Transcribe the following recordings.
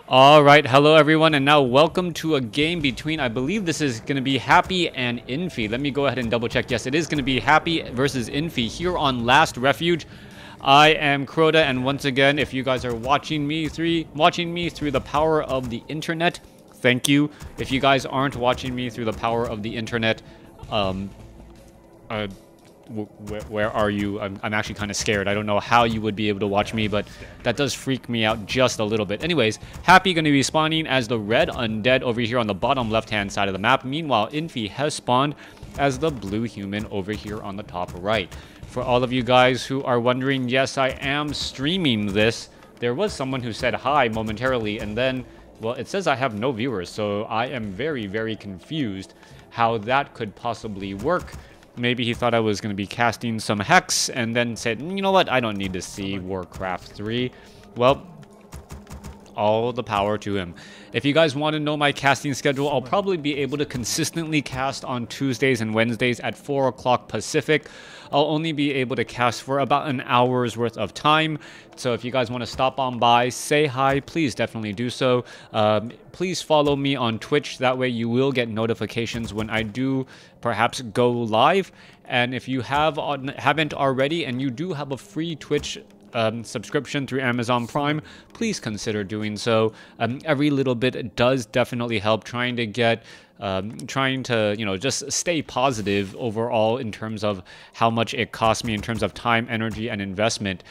Alright, hello everyone, and now welcome to a game between, I believe this is going to be Happy and Infi. Let me go ahead and double check. Yes, it is going to be Happy versus Infi here on Last Refuge. I am Crota, and once again, if you guys are watching me through the power of the internet, thank you. If you guys aren't watching me through the power of the internet, where are you? I'm actually kind of scared. I don't know how you would be able to watch me, but that does freak me out just a little bit. Anyways, Happy going to be spawning as the red undead over here on the bottom left-hand side of the map. Meanwhile, Infi has spawned as the blue human over here on the top right. For all of you guys who are wondering, yes, I am streaming this. There was someone who said hi momentarily, and then, well, it says I have no viewers, so I am very, very confused how that could possibly work. Maybe he thought I was going to be casting some Hex and then said, you know what, I don't need to see WarCraft 3. Well, all the power to him. If you guys want to know my casting schedule, I'll probably be able to consistently cast on Tuesdays and Wednesdays at 4 o'clock Pacific. I'll only be able to cast for about an hour's worth of time. So if you guys want to stop on by, say hi, please definitely do so. Please follow me on Twitch. That way you will get notifications when I do perhaps go live. And if you haven't already and you do have a free Twitch subscription through Amazon Prime, please consider doing so. Every little bit does definitely help, trying to just stay positive overall in terms of how much it costs me in terms of time, energy, and investment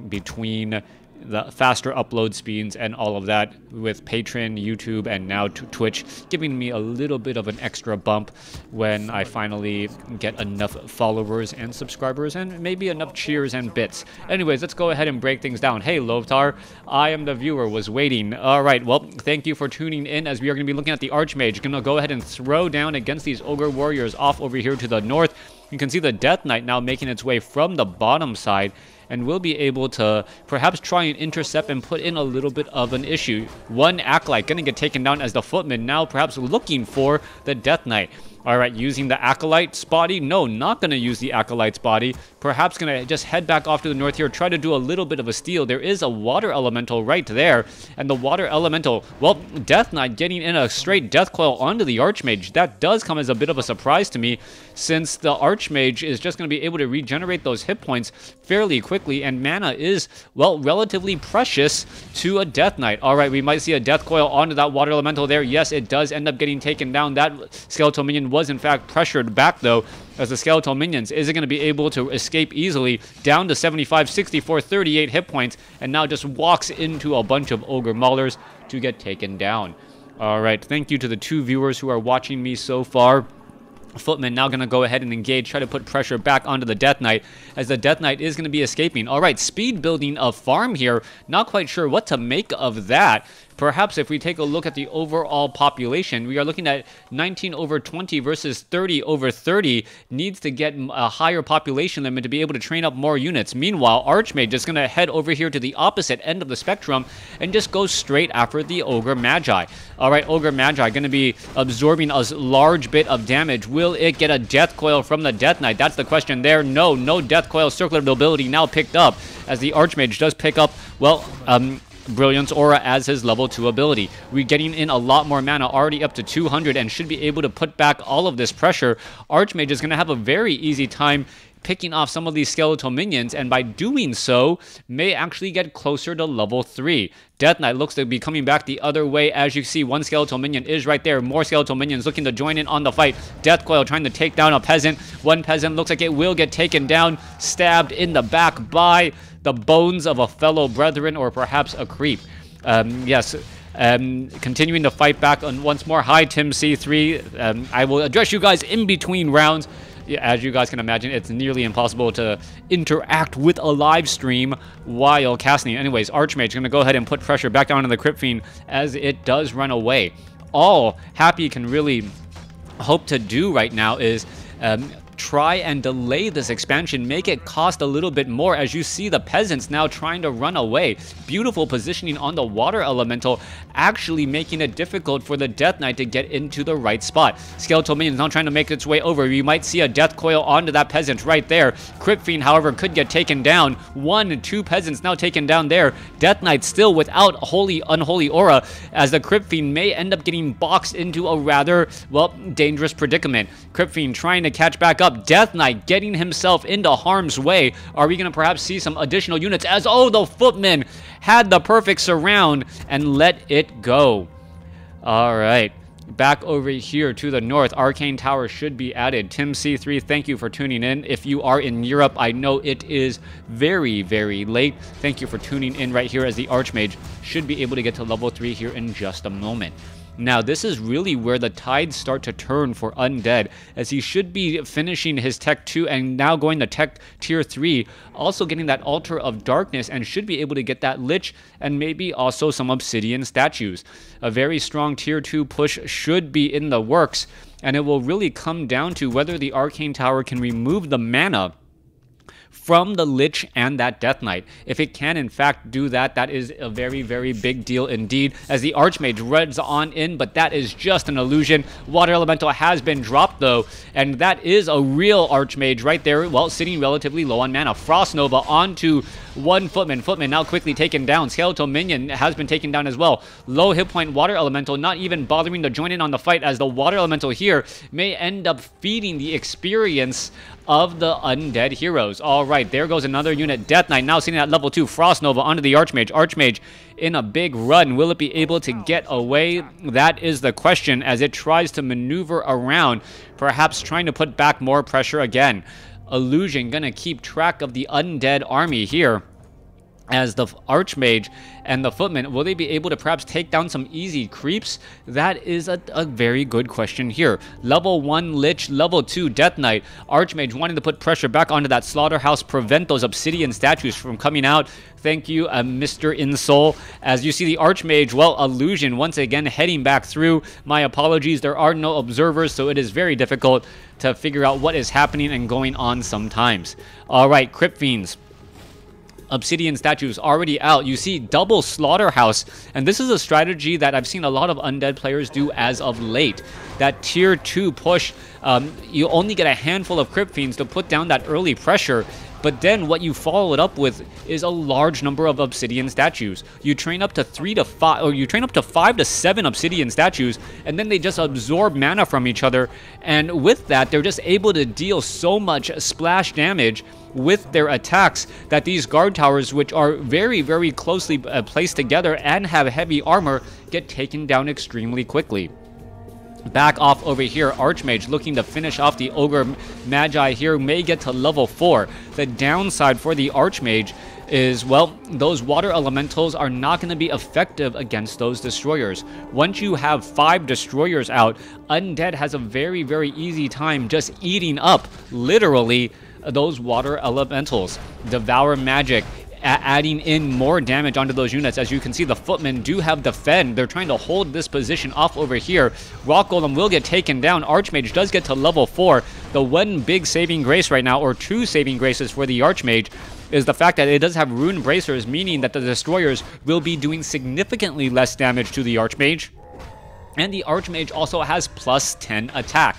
between the faster upload speeds and all of that with Patreon, YouTube, and now Twitch, giving me a little bit of an extra bump when I finally get enough followers and subscribers and maybe enough cheers and bits. Anyways, let's go ahead and break things down. Hey, Lovtar, I am the viewer, was waiting. Alright, well, thank you for tuning in as we are going to be looking at the Archmage. Going to go ahead and throw down against these Ogre Warriors off over here to the north. You can see the Death Knight now making its way from the bottom side, and we'll be able to perhaps try and intercept and put in a little bit of an issue. One Acolyte going to get taken down as the Footman, now perhaps looking for the Death Knight. Alright, using the Acolyte's body? No, not going to use the Acolyte's body. Perhaps going to just head back off to the north here, try to do a little bit of a steal. There is a Water Elemental right there, and the Water Elemental, well, Death Knight getting in a straight Death Coil onto the Archmage. That does come as a bit of a surprise to me, since the Archmage is just going to be able to regenerate those hit points fairly quickly, and mana is, well, relatively precious to a Death Knight. Alright, we might see a Death Coil onto that Water Elemental there. Yes, it does end up getting taken down. That Skeletal Minion was in fact pressured back though, as the Skeletal Minions isn't going to be able to escape easily, down to 75, 64, 38 hit points, and now just walks into a bunch of Ogre Maulers to get taken down. Alright, thank you to the 2 viewers who are watching me so far. Footman now going to go ahead and engage, try to put pressure back onto the Death Knight, as the Death Knight is going to be escaping. Alright, speed building a farm here. Not quite sure what to make of that. Perhaps if we take a look at the overall population, we are looking at 19 over 20 versus 30 over 30. Needs to get a higher population limit to be able to train up more units. Meanwhile, Archmage is going to head over here to the opposite end of the spectrum and just go straight after the Ogre Magi. Alright, Ogre Magi going to be absorbing a large bit of damage. Will it get a Death Coil from the Death Knight? That's the question there. No Death Coil. Circular ability now picked up, as the Archmage does pick up, well, Brilliance Aura as his level 2 ability. We're getting in a lot more mana, already up to 200, and should be able to put back all of this pressure. Archmage is going to have a very easy time picking off some of these skeletal minions, and by doing so, may actually get closer to level 3. Death Knight looks to be coming back the other way. As you see, one skeletal minion is right there. More skeletal minions looking to join in on the fight. Death Coil trying to take down a peasant. One peasant looks like it will get taken down, stabbed in the back by the bones of a fellow brethren, or perhaps a creep. Yes. Continuing to fight back on once more. Hi, Tim C3. I will address you guys in between rounds. As you guys can imagine, it's nearly impossible to interact with a live stream while casting. Anyways, Archmage going to go ahead and put pressure back down on the Crypt Fiend as it does run away. All Happy can really hope to do right now is try and delay this expansion, make it cost a little bit more, as you see the peasants now trying to run away. Beautiful positioning on the water elemental, actually making it difficult for the Death Knight to get into the right spot. Skeletal minions now trying to make its way over. You might see a death coil onto that peasant right there. Crypt Fiend, however, could get taken down. 2 peasants now taken down there. Death Knight still without unholy aura, as the Crypt Fiend may end up getting boxed into a rather, well, dangerous predicament. Crypt Fiend trying to catch back up. Death Knight getting himself into harm's way. Are we going to perhaps see some additional units as, oh, the Footman had the perfect surround and let it go. All right. Back over here to the north, Arcane Tower should be added. Tim C3, thank you for tuning in. If you are in Europe, I know it is very, very late. Thank you for tuning in right here, as the Archmage should be able to get to level 3 here in just a moment. Now, this is really where the tides start to turn for Undead, as he should be finishing his Tech 2 and now going to Tech Tier 3, also getting that Altar of Darkness, and should be able to get that Lich and maybe also some Obsidian statues. A very strong Tier 2 push should be in the works, and it will really come down to whether the Arcane Tower can remove the mana from the Lich and that Death Knight. If it can in fact do that, that is a very, very big deal indeed, as the Archmage runs on in, but that is just an illusion. Water Elemental has been dropped though, and that is a real Archmage right there, well, sitting relatively low on mana. Frost Nova onto one Footman. Footman now quickly taken down. Skeletal Minion has been taken down as well. Low hit point Water Elemental not even bothering to join in on the fight, as the Water Elemental here may end up feeding the experience of the Undead heroes. All right, there goes another unit. Death Knight now sitting at level 2. Frost Nova onto the Archmage. Archmage in a big run. Will it be able to get away? That is the question, as it tries to maneuver around, perhaps trying to put back more pressure again. Illusion gonna keep track of the Undead army here, as the Archmage and the Footman, will they be able to perhaps take down some easy creeps? That is a very good question here. Level 1 Lich, level 2 Death Knight. Archmage wanting to put pressure back onto that Slaughterhouse, prevent those Obsidian statues from coming out. Thank you, Mr. Insole. As you see the Archmage, well, Illusion once again heading back through. My apologies, there are no observers, so it is very difficult to figure out what is happening and going on sometimes. All right, Crypt Fiends. Obsidian statues already out. You see double Slaughterhouse, and this is a strategy that I've seen a lot of Undead players do as of late. That tier 2 push, you only get a handful of Crypt Fiends to put down that early pressure, but then what you follow it up with is a large number of Obsidian statues. You train up to 3 to 5, or you train up to 5 to 7 Obsidian statues, and then they just absorb mana from each other, and with that, they're just able to deal so much splash damage with their attacks that these guard towers, which are very, very closely placed together and have heavy armor, get taken down extremely quickly. Back off over here, Archmage looking to finish off the Ogre Magi here, may get to level 4. The downside for the Archmage is, well, those water elementals are not going to be effective against those destroyers. Once you have 5 destroyers out, Undead has a very, very easy time just eating up, literally, those water elementals. Devour Magic, adding in more damage onto those units. As you can see, the Footmen do have Defend. They're trying to hold this position off over here. Rock Golem will get taken down. Archmage does get to level 4. The one big saving grace right now, or 2 saving graces for the Archmage, is the fact that it does have Rune Bracers, meaning that the destroyers will be doing significantly less damage to the Archmage. And the Archmage also has plus 10 attack.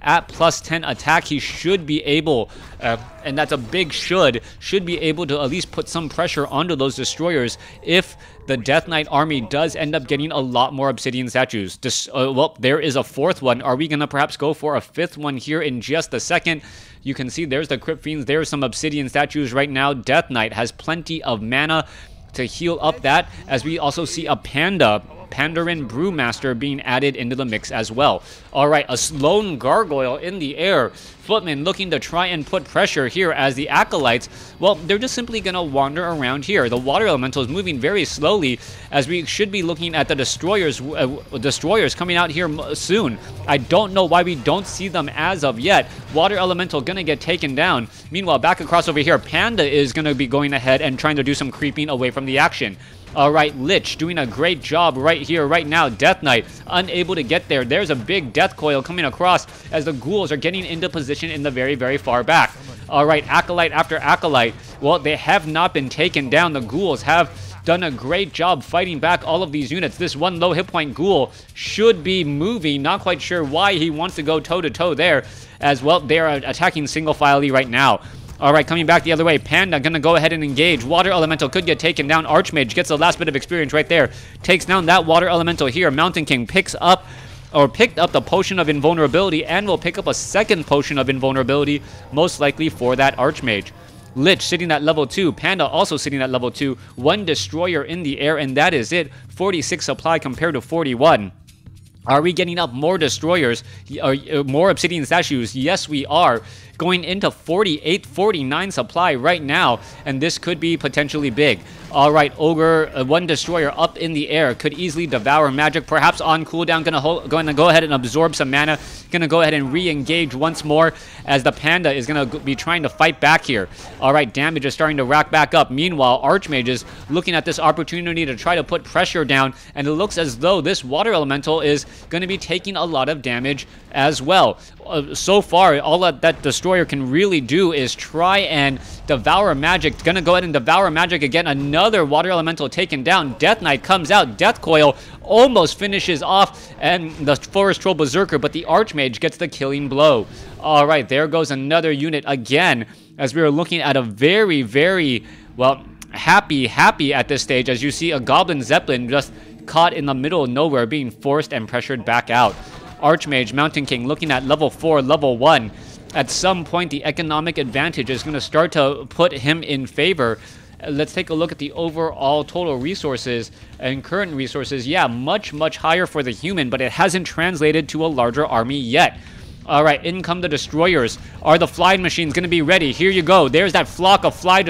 At plus 10 attack, he should be able, and that's a big should be able to at least put some pressure onto those destroyers if the Death Knight army does end up getting a lot more Obsidian statues. Well, there is a 4th one. Are we going to perhaps go for a 5th one here in just a second? You can see there's the Crypt Fiends. There's some Obsidian statues right now. Death Knight has plenty of mana to heal up that, as we also see a Pandarin Brewmaster being added into the mix as well. All right, a Lone Gargoyle in the air. Footman looking to try and put pressure here, as the Acolytes, well, they're just simply going to wander around here. The Water Elemental is moving very slowly, as we should be looking at the Destroyers coming out here soon. I don't know why we don't see them as of yet. Water Elemental going to get taken down. Meanwhile, back across over here, Panda is going to be going ahead and trying to do some creeping away from the action. All right, Lich doing a great job right right here, right now. Death Knight unable to get there. There's a big death coil coming across as the ghouls are getting into position in the very, very far back. All right, Acolyte after Acolyte. Well, they have not been taken down. The ghouls have done a great job fighting back all of these units. This one low hit point ghoul should be moving. Not quite sure why he wants to go toe-to-toe there, as well. They are attacking single filely right now. All right, coming back the other way. Panda gonna go ahead and engage. Water Elemental could get taken down. Archmage gets the last bit of experience right there. Takes down that Water Elemental here. Mountain King picked up the Potion of Invulnerability and will pick up a second Potion of Invulnerability, most likely for that Archmage. Lich sitting at level 2. Panda also sitting at level 2. One Destroyer in the air, and that is it. 46 supply compared to 41. Are we getting up more Destroyers, more Obsidian Statues? Yes, we are. Going into 48, 49 supply right now, and this could be potentially big. All right, Ogre, one Destroyer up in the air, could easily devour magic, perhaps on cooldown, gonna go ahead and absorb some mana, gonna go ahead and re-engage once more, as the Panda is gonna be trying to fight back here. All right, damage is starting to rack back up. Meanwhile, Archmage is looking at this opportunity to try to put pressure down, and it looks as though this Water Elemental is gonna be taking a lot of damage as well. So far, all that Destroyer can really do is try and devour magic. Gonna go ahead and devour magic again. Another Water Elemental taken down. Death Knight comes out. Death Coil almost finishes off and the Forest Troll Berserker, but the Archmage gets the killing blow. All right, there goes another unit again, as we are looking at a very, very, well, happy at this stage, as you see a Goblin Zeppelin just caught in the middle of nowhere, being forced and pressured back out. Archmage, Mountain King looking at level 4, level 1. At some point, the economic advantage is going to start to put him in favor. Let's take a look at the overall total resources and current resources. Yeah, much higher for the human, but it hasn't translated to a larger army yet. All right, in come the Destroyers. Are the flying machines going to be ready? Here you go. There's that flock of 5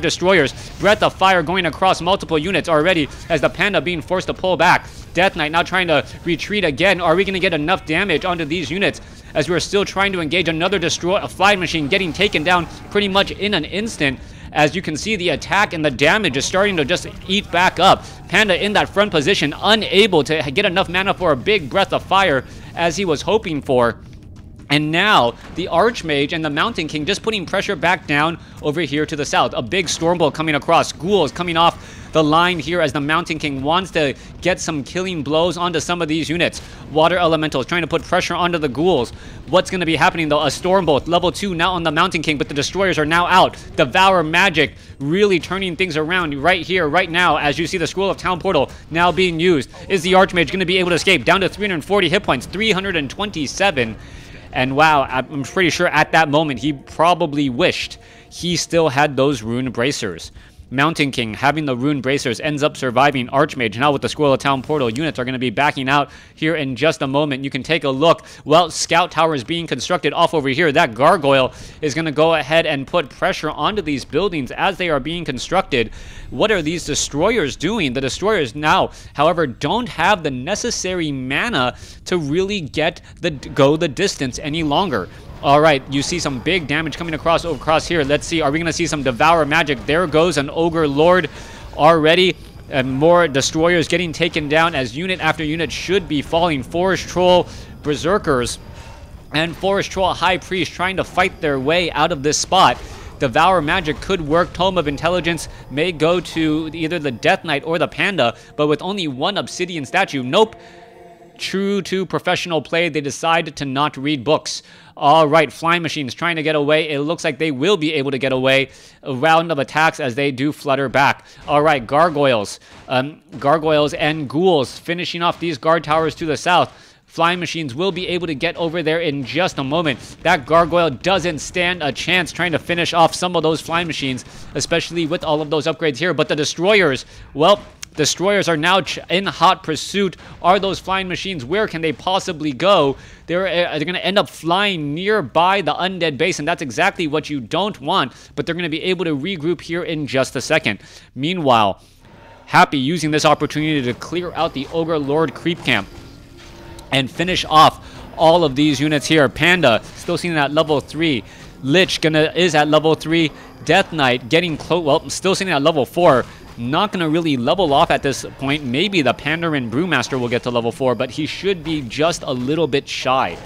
Destroyers. Breath of Fire going across multiple units already, as the Panda being forced to pull back. Death Knight now trying to retreat again. Are we going to get enough damage onto these units, as we're still trying to engage another a flying machine getting taken down pretty much in an instant? As you can see, the attack and the damage is starting to just eat back up. Panda in that front position, unable to get enough mana for a big Breath of Fire as he was hoping for. And now, the Archmage and the Mountain King just putting pressure back down over here to the south. A big Stormbolt coming across. Ghouls coming off the line here as the Mountain King wants to get some killing blows onto some of these units. Water Elementals trying to put pressure onto the Ghouls. What's going to be happening though? A Stormbolt, level 2 now on the Mountain King, but the Destroyers are now out. Devour Magic really turning things around right here, right now, as you see the Scroll of Town Portal now being used. Is the Archmage going to be able to escape? Down to 340 hit points, 327. And wow, I'm pretty sure at that moment he probably wished he still had those Rune Bracers. Mountain King having the Rune Bracers ends up surviving. Archmage now with the Squirrel Town Portal. Units are going to be backing out here in just a moment. You can take a look. Well, Scout Tower is being constructed off over here. That Gargoyle is going to go ahead and put pressure onto these buildings as they are being constructed. What are these Destroyers doing? The Destroyers now, however, don't have the necessary mana to really go the distance any longer. All right, you see some big damage coming across here. Let's see, are we going to see some Devour Magic? There goes an Ogre Lord already. And more Destroyers getting taken down as unit after unit should be falling. Forest Troll Berserkers and Forest Troll High Priest trying to fight their way out of this spot. Devour Magic could work. Tome of Intelligence may go to either the Death Knight or the Panda, but with only one Obsidian statue, nope. True to professional play, they decide to not read books. All right, Flying Machines trying to get away. It looks like they will be able to get away. A round of attacks as they do flutter back. All right, Gargoyles. Gargoyles and Ghouls finishing off these guard towers to the south. Flying Machines will be able to get over there in just a moment. That Gargoyle doesn't stand a chance trying to finish off some of those Flying Machines, especially with all of those upgrades here. But the Destroyers, well, Destroyers are now in hot pursuit. Are those Flying Machines? Where can they possibly go? They're going to end up flying nearby the Undead base, and that's exactly what you don't want. But they're going to be able to regroup here in just a second. Meanwhile, Happy using this opportunity to clear out the Ogre Lord creep camp and finish off all of these units here. Panda still seen at level 3. Lich is at level 3. Death Knight getting close. Well, still sitting at level 4. not going to really level off at this point. Maybe the Pandarin Brewmaster will get to level 4, but he should be just a little bit shy.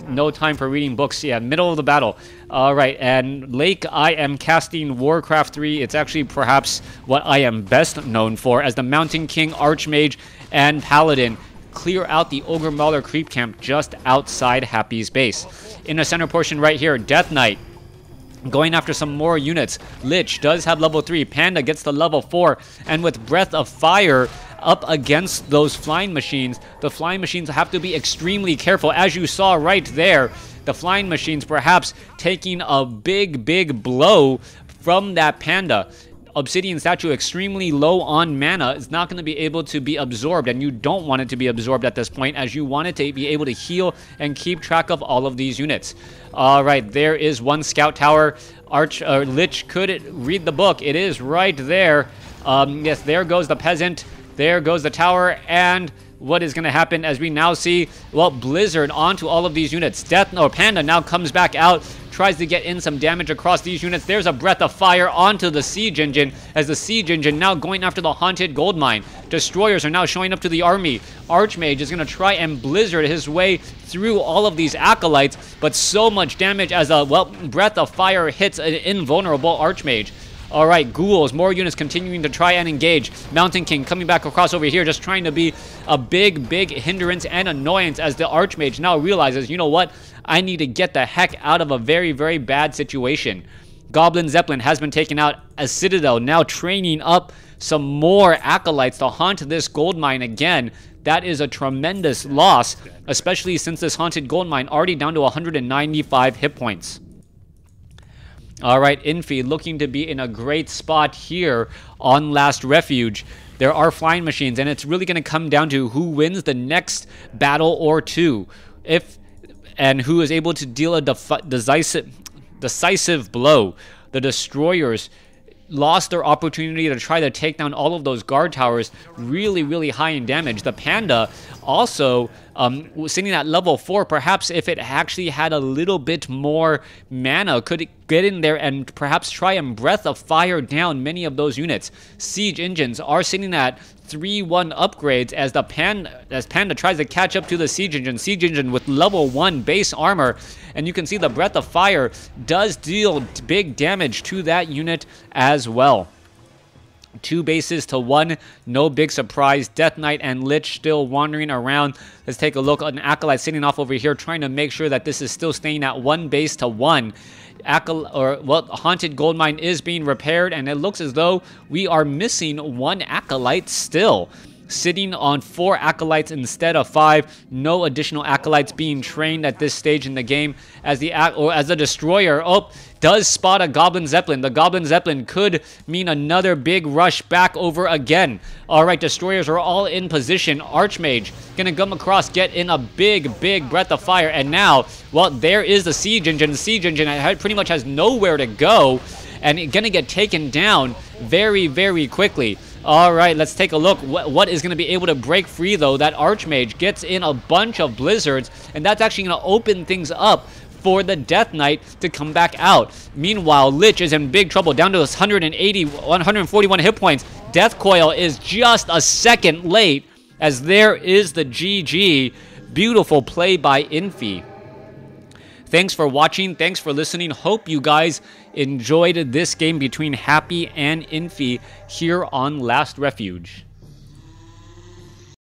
No time for reading books. Yeah, middle of the battle. All right, and Lake, I am casting WarCraft 3. It's actually perhaps what I am best known for as the Mountain King, Archmage, and Paladin. Clear out the Ogre Mauler creep camp just outside Happy's base. In the center portion right here, Death Knight going after some more units. Lich does have level 3. Panda gets to level 4. And with Breath of Fire up against those flying machines, the flying machines have to be extremely careful. As you saw right there, the flying machines perhaps taking a big blow from that Panda. Obsidian Statue extremely low on mana. It's not going to be able to be absorbed, and you don't want it to be absorbed at this point, as you want it to be able to heal and keep track of all of these units. All right, there is one scout tower. Lich could read the book. It is right there. Yes, there goes the peasant. There goes the tower, and what is going to happen as we now see, well, Blizzard onto all of these units. Panda now comes back out, tries to get in some damage across these units. There's a Breath of Fire onto the Siege Engine, as the Siege Engine now going after the Haunted Gold Mine. Destroyers are now showing up to the army. Archmage is going to try and Blizzard his way through all of these Acolytes, but so much damage as a, well, Breath of Fire hits an invulnerable Archmage. All right, ghouls, more units continuing to try and engage. Mountain King coming back across over here, just trying to be a big hindrance and annoyance as the Archmage now realizes, you know what? I need to get the heck out of a very bad situation. Goblin Zeppelin has been taken out as Citadel, now training up some more Acolytes to haunt this gold mine again. That is a tremendous loss, especially since this haunted gold mine already down to 195 hit points. All right, Infi looking to be in a great spot here on Last Refuge. There are flying machines, and it's really going to come down to who wins the next battle or two, and who is able to deal a decisive blow. The Destroyers lost their opportunity to try to take down all of those guard towers, really high in damage. The Panda also sitting at level 4, perhaps if it actually had a little bit more mana, could get in there and perhaps try and Breath of Fire down many of those units. Siege Engines are sitting at 3-1 upgrades as Panda tries to catch up to the Siege Engine. Siege Engine with level 1 base armor, and you can see the Breath of Fire does deal big damage to that unit as well. 2 bases to 1, no big surprise. Death Knight and Lich still wandering around. Let's take a look at an Acolyte sitting off over here, trying to make sure that this is still staying at 1 base to 1. Haunted Gold Mine is being repaired, and it looks as though we are missing 1 Acolyte still. Sitting on 4 Acolytes instead of 5. No additional Acolytes being trained at this stage in the game, as the Destroyer does spot a Goblin Zeppelin. The Goblin Zeppelin could mean another big rush back over again. All right, Destroyers are all in position. Archmage gonna come across, get in a big Breath of Fire, and now, well, there is the Siege Engine. The Siege Engine pretty much has nowhere to go, and gonna get taken down very quickly. All right, let's take a look. What is going to be able to break free, though? That Archmage gets in a bunch of blizzards, and that's actually going to open things up for the Death Knight to come back out. Meanwhile, Lich is in big trouble, down to 141 hit points. Death Coil is just a second late, as there is the GG. Beautiful play by Infi. Thanks for watching. Thanks for listening. Hope you guys enjoyed this game between Happy and Infi here on Last Refuge.